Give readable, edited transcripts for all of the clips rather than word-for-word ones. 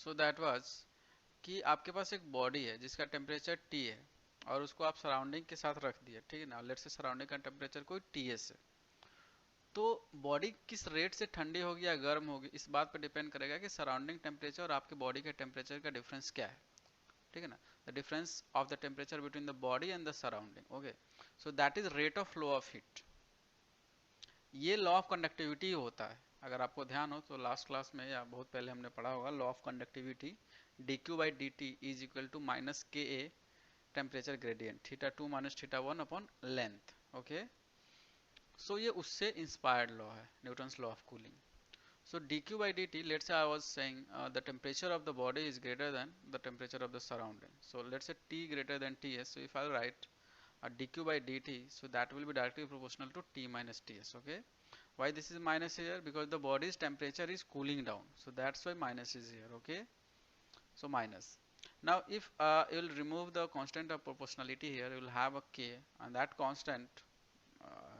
So that was कि आपके पास एक बॉडी है जिसका टेम्परेचर T है और उसको आप सराउंडिंग के साथ रख दिए, ठीक है ना। लेट्स से सराउंडिंग का टेम्परेचर कोई TS है, तो बॉडी किस रेट से ठंडी होगी या गर्म होगी इस बात पर डिपेंड करेगा कि सराउंडिंग टेम्परेचर और आपके बॉडी के टेम्परेचर का डिफरेंस क्या है, ठीक है ना। The difference of the temperature between the body and the surrounding, okay. So that is rate of flow of heat. ये लॉ ऑफ कंडक्टिविटी होता है। अगर आपको ध्यान हो तो लास्ट क्लास में या बहुत पहले हमने पढ़ा होगा law of conductivity, dq by dt is equal to minus K A temperature gradient theta 2 minus theta 1 upon length, okay. So ये उससे इंस्पायर्ड लॉ है, Newton's law of cooling. So dq by dt, let's say I was saying the temperature of the body is greater than the temperature of the surrounding. So let's say T greater than Ts. So if I write dq by dt, so that will be directly proportional to T minus Ts. Okay. Why this is minus here? Because the body's temperature is cooling down. So that's why minus is here. Okay. So minus. Now if you will remove the constant of proportionality here, you will have a k, and that constant,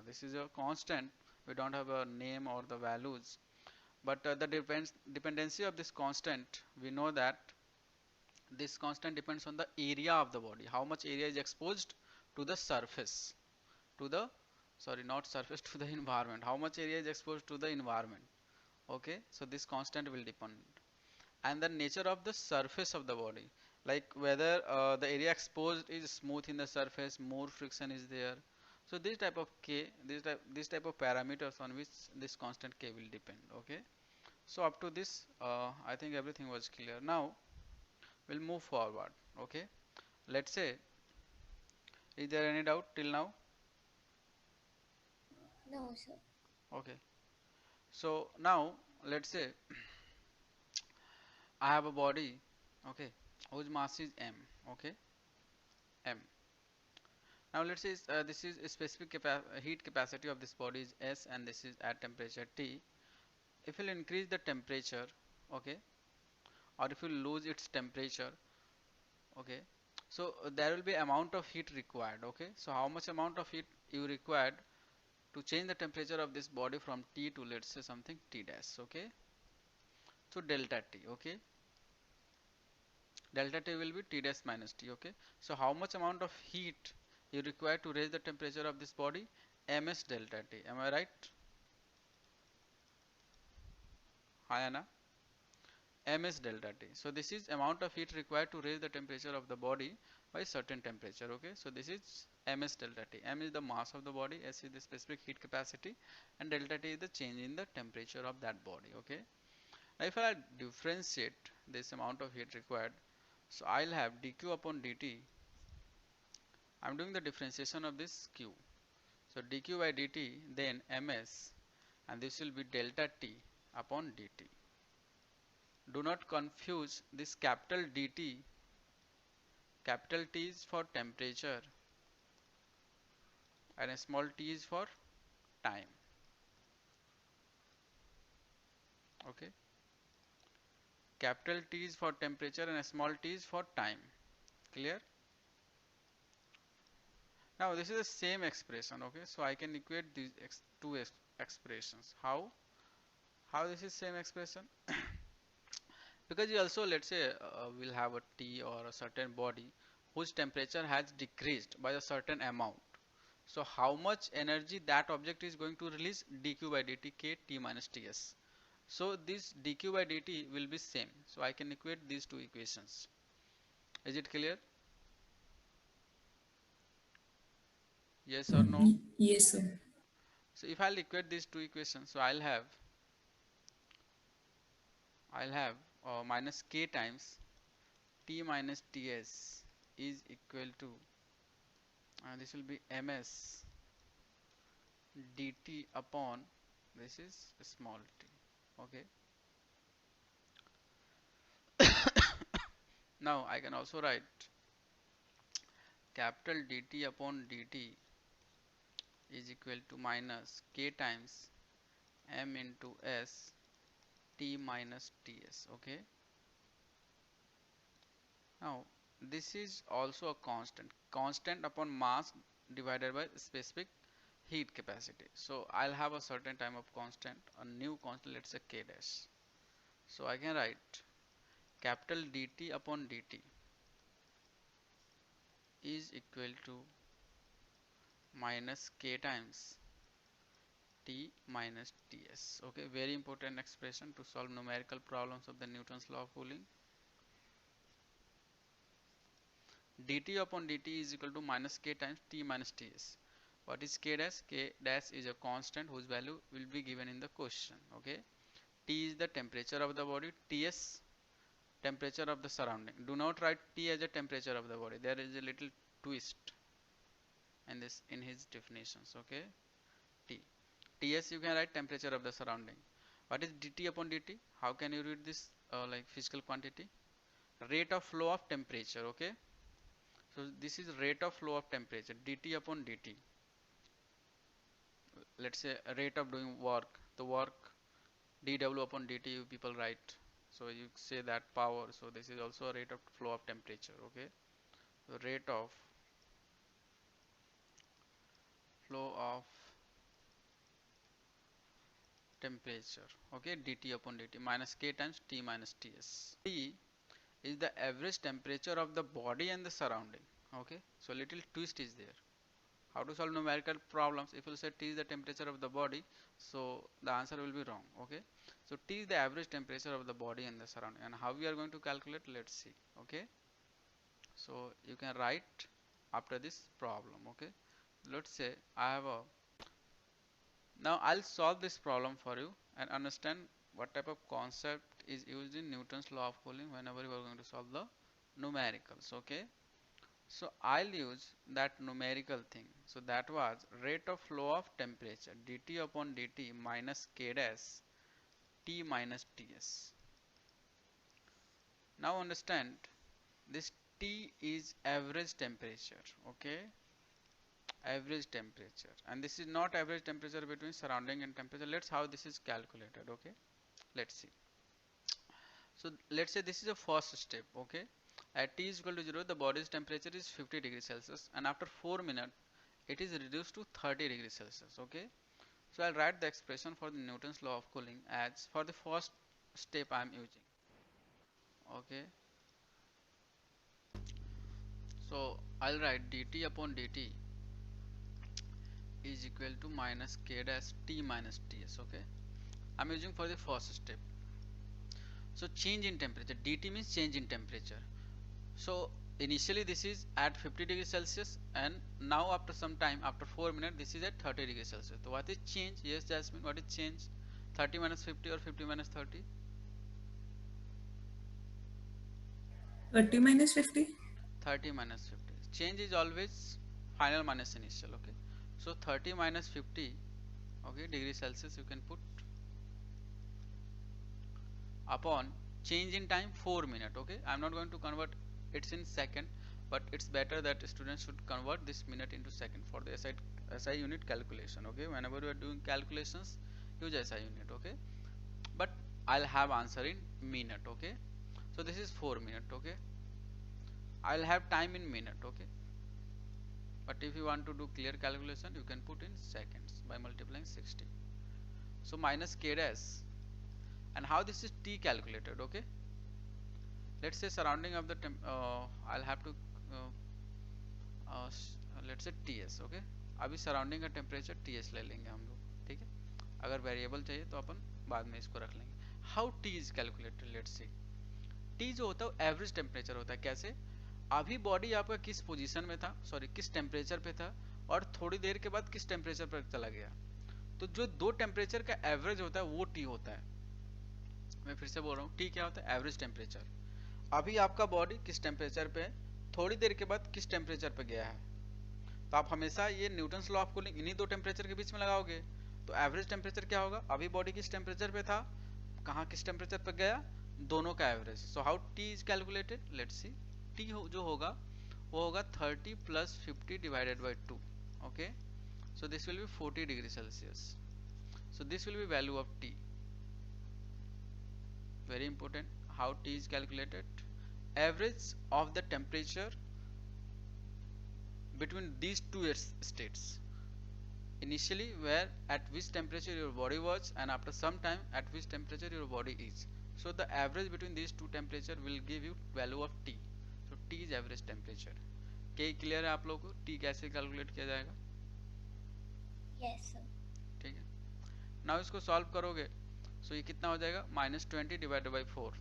this is a constant. We don't have a name or the values, but the dependency of this constant, we know that this constant depends on the area of the body, how much area is exposed to the surface, to the, sorry, not surface, to the environment, how much area is exposed to the environment, okay. So this constant will depend, and the nature of the surface of the body, like whether the area exposed is smooth in the surface, more friction is there. So this type of k, this type of parameters on which this constant k will depend, okay. So up to this, I think everything was clear. Now we'll move forward. Okay. Let's say, is there any doubt till now? No, sir. Okay. So now let's say I have a body, okay, whose mass is m. Okay, m. Now let's say this is a specific heat capacity of this body is S, and this is at temperature T. If you'll increase the temperature, okay, or if you lose its temperature, okay, so there will be amount of heat required, okay. So how much amount of heat you required to change the temperature of this body from T to, let's say, something T dash, okay. So delta T, okay, delta T will be T dash minus T, okay. So how much amount of heat you require to raise the temperature of this body? Ms delta T, am I right? Hi Anna. Ms delta T. So this is amount of heat required to raise the temperature of the body by certain temperature, okay. So this is Ms delta T. M is the mass of the body, S is the specific heat capacity, and delta T is the change in the temperature of that body, okay. Now if I differentiate this amount of heat required, so I'll have dq upon dt. I'm doing the differentiation of this q. So dq by dt, then ms, and this will be delta t upon dt. Do not confuse this capital DT. Capital T is for temperature and a small t is for time. Okay. Capital T is for temperature and a small t is for time. Clear? Now this is the same expression. Okay. So I can equate these two expressions. How? How this is same expression? Because you also, let's say, will have a T or a certain body whose temperature has decreased by a certain amount. So how much energy that object is going to release? dq by dt k T minus Ts. So this dq by dt will be same. So I can equate these two equations. Is it clear? Yes or no? Yes, sir. So if I'll equate these two equations, so I'll have minus k times T minus Ts is equal to, this will be ms dt upon, this is small t, okay. Now I can also write capital dt upon dt is equal to minus k times m into s T minus Ts, okay. Now this is also a constant upon mass divided by specific heat capacity. So I'll have a certain time of constant, a new constant, let's say k dash. So I can write capital dt upon dt is equal to minus k times T minus Ts. Okay, very important expression to solve numerical problems of the Newton's law of cooling. dt upon dt is equal to minus k times T minus Ts. What is k dash? K dash is a constant whose value will be given in the question. Okay, T is the temperature of the body, Ts temperature of the surrounding. Do not write T as a temperature of the body. There is a little twist in this in his definitions. Okay, T. Ts you can write temperature of the surrounding. What is dt upon dt? How can you read this like physical quantity? Rate of flow of temperature. Okay, so this is rate of flow of temperature, dt upon dt. Let's say a rate of doing work, the work dw upon dt you people write. So you say that power. So this is also a rate of flow of temperature. Okay, the rate of flow of temperature. Okay, dt upon dt minus k times T minus Ts. T is the average temperature of the body and the surrounding. Okay, so little twist is there. How to solve numerical problems? If you say T is the temperature of the body, so the answer will be wrong. Okay, so T is the average temperature of the body and the surrounding. And how we are going to calculate? Let's see. Okay, so you can write after this problem. Okay, let's say I have a, now I'll solve this problem for you and understand what type of concept is used in Newton's law of cooling whenever you are going to solve the numericals. Okay, so I'll use that numerical thing. So that was rate of flow of temperature dt upon dt minus k dash T minus Ts. Now understand this T is average temperature. Okay, average temperature, and this is not average temperature between surrounding and temperature. Let's how this is calculated. Okay, let's see. So let's say this is a first step. Okay, at t is equal to 0 the body's temperature is 50 degrees Celsius, and after 4 minutes it is reduced to 30 degrees Celsius. Okay, so I'll write the expression for the Newton's law of cooling as for the first step I am using. Okay, so I'll write dt upon dt is equal to minus k dash T minus Ts. Okay, I'm using for the first step. So change in temperature, dt means change in temperature. So initially this is at 50 degrees Celsius, and now after some time, after 4 minutes, this is at 30 degrees Celsius. So what is change? Yes, Jasmine, what is change? 30 minus 50 or 50 minus 30? 30 minus 50. 30 minus 50. Change is always final minus initial. Okay, so 30 minus 50, okay, degrees Celsius you can put upon change in time 4 minute. Okay, I'm not going to convert it's in second, but it's better that students should convert this minute into second for the SI unit calculation. Okay, whenever you are doing calculations use SI unit. Okay, but I'll have answer in minute. Okay, so this is 4 minute. Okay, I'll have time in minute. Okay, but if you want to do clear calculation you can put in seconds by multiplying 60. So minus k dash, and how this is T calculated. Okay, let's say surrounding of the I'll have to uh, let's say Ts. Okay, अभी surrounding का temperature Ts ले लेंगे हम लोग. ठीक है, अगर variable चाहिए तो अपन बाद में इसको रख लेंगे. How T is calculated? Let's see. T जो होता है एवरेज टेम्परेचर होता है. कैसे? अभी बॉडी आपका किस पोजीशन में था, सॉरी किस टेम्परेचर पे था, और थोड़ी देर के बाद किस टेम्परेचर पर चला गया. तो जो दो टेम्परेचर का एवरेज होता है वो टी होता है. मैं फिर से बोल रहा हूँ, टी क्या होता है? Average temperature. अभी आपका बॉडी किस टेम्परेचर पे है, थोड़ी देर के बाद किस टेम्परेचर पे गया है. तो आप हमेशा ये न्यूटन्स लॉ ऑफ कूलिंग इन्हीं दो टेम्परेचर के बीच में लगाओगे. तो एवरेज टेम्परेचर क्या होगा? अभी बॉडी किस टेम्परेचर पे था, कहाँ किस टेम्परेचर पे गया, दोनों का average. So how T is calculated? Let's see. T जो होगा वो होगा 30 plus 50 divided by 2. Okay, so this will be 40 degrees Celsius. So this will be value of T. Very important. How T is calculated? Average of the temperature between these two states. Initially where at which temperature your body was, and after some time at which temperature your body is. So the average between these two temperature will give you value of T. So T is average temperature. K clear है आप लोगों को? T कैसे calculate किया जाएगा? Yes sir. ठीक है। Now इसको सॉल्व करोगे, सो ये कितना हो जाएगा? -20 डिवाइडेड बाई 4,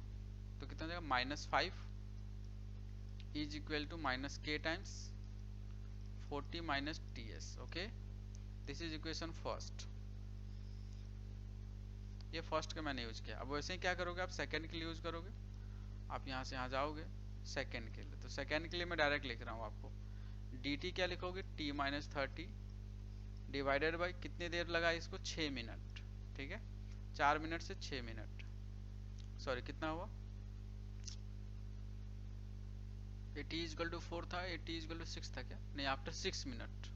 तो कितना हो जाएगा? -5 is equal to -k times 40 minus TS। Okay, this is equation first. ये फर्स्ट का मैंने यूज किया। अब वैसे ही क्या करोगे आप? सेकंड के लिए यूज करोगे। आप यहाँ से यहाँ जाओगे सेकंड के लिए, तो सेकंड के लिए मैं डायरेक्ट लिख रहा हूँ आपको। dt क्या लिखोगे? T-30 डिवाइडेड बाई कितनी देर लगा इसको? 6 मिनट। ठीक है, 4 मिनट से 6 मिनट, सॉरी कितना हुआ? ये t इक्वल टू 4 था, ये t इक्वल टू 6 था क्या? नहीं, आफ्टर 6 मिनट,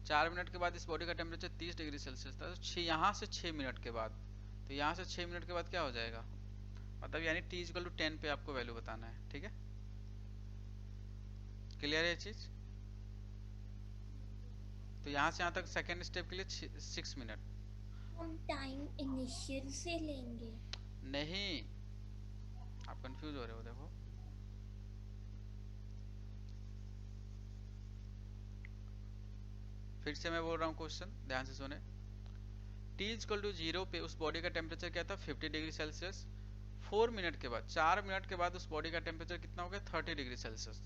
4 मिनट के बाद इस बॉडी का टेम्परेचर 30 डिग्री सेल्सियस था। तो यहाँ से 6 मिनट के बाद, तो यहाँ से 6 मिनट के बाद क्या हो जाएगा? मतलब यानी t इक्वल टू 10 पे आपको वैल्यू बताना है। ठीक है, क्लियर है ये चीज? तो यहाँ से यहाँ तक सेकेंड स्टेप के लिए 6 मिनट। हम टाइम इनिशियल से लेंगे? नहीं, आप कंफ्यूज हो रहे हो। देखो, फिर से मैं बोल रहा हूँ क्वेश्चन, ध्यान से सुने। t इक्वल टू 0 पे उस बॉडी का टेम्परेचर क्या था? 50 डिग्री सेल्सियस। 4 मिनट के बाद, 4 मिनट के बाद उस बॉडी का टेम्परेचर कितना हो गया? 30 डिग्री सेल्सियस।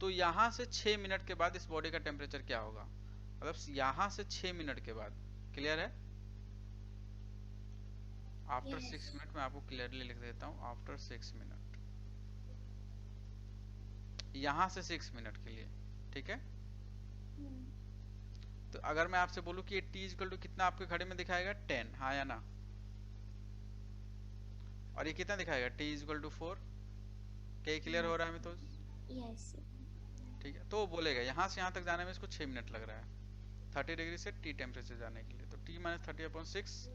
तो यहाँ से 6 मिनट के बाद इस बॉडी का टेम्परेचर क्या होगा? मतलब यहाँ से 6 मिनट के बाद। क्लियर है? आफ्टर 6 मिनट, मैं आपको क्लियरली लिख देता हूँ, आफ्टर 6 मिनट, यहाँ से 6 मिनट के लिए। ठीक है, तो अगर मैं आपसे बोलूं कि ये t इक्वल टू कितना आपके घड़ी में दिखाएगा? 10, हाँ या ना? और ये कितना दिखाएगा? t equal to 4। क्या क्लियर हो रहा है हमें? तो यस। ठीक है, तो वो बोलेगा यहाँ से यहाँ तक जाने में इसको 6 मिनट लग रहा है, 30 डिग्री से t टेम्परेचर जाने के लिए। तो t minus 30/6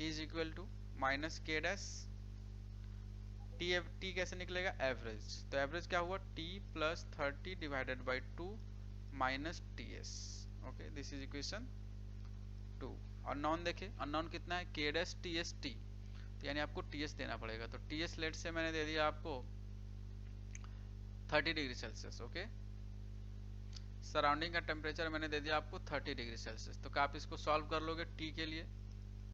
is equal to -k dash t कैसे निकलेगा? एवरेज। तो एवरेज क्या हुआ? t plus 30 divided by 2 minus TS। Okay, this is equation 2। और नॉन देखे, अननोन कितना है? k डैश TS t, तो यानी आपको TS देना पड़ेगा। तो TS लेट से मैंने दे दिया आपको 30 डिग्री सेल्सियस। ओके, सराउंडिंग का टेम्परेचर मैंने दे दिया आपको 30 डिग्री सेल्सियस। तो क्या आप इसको सॉल्व कर लोगे t के लिए?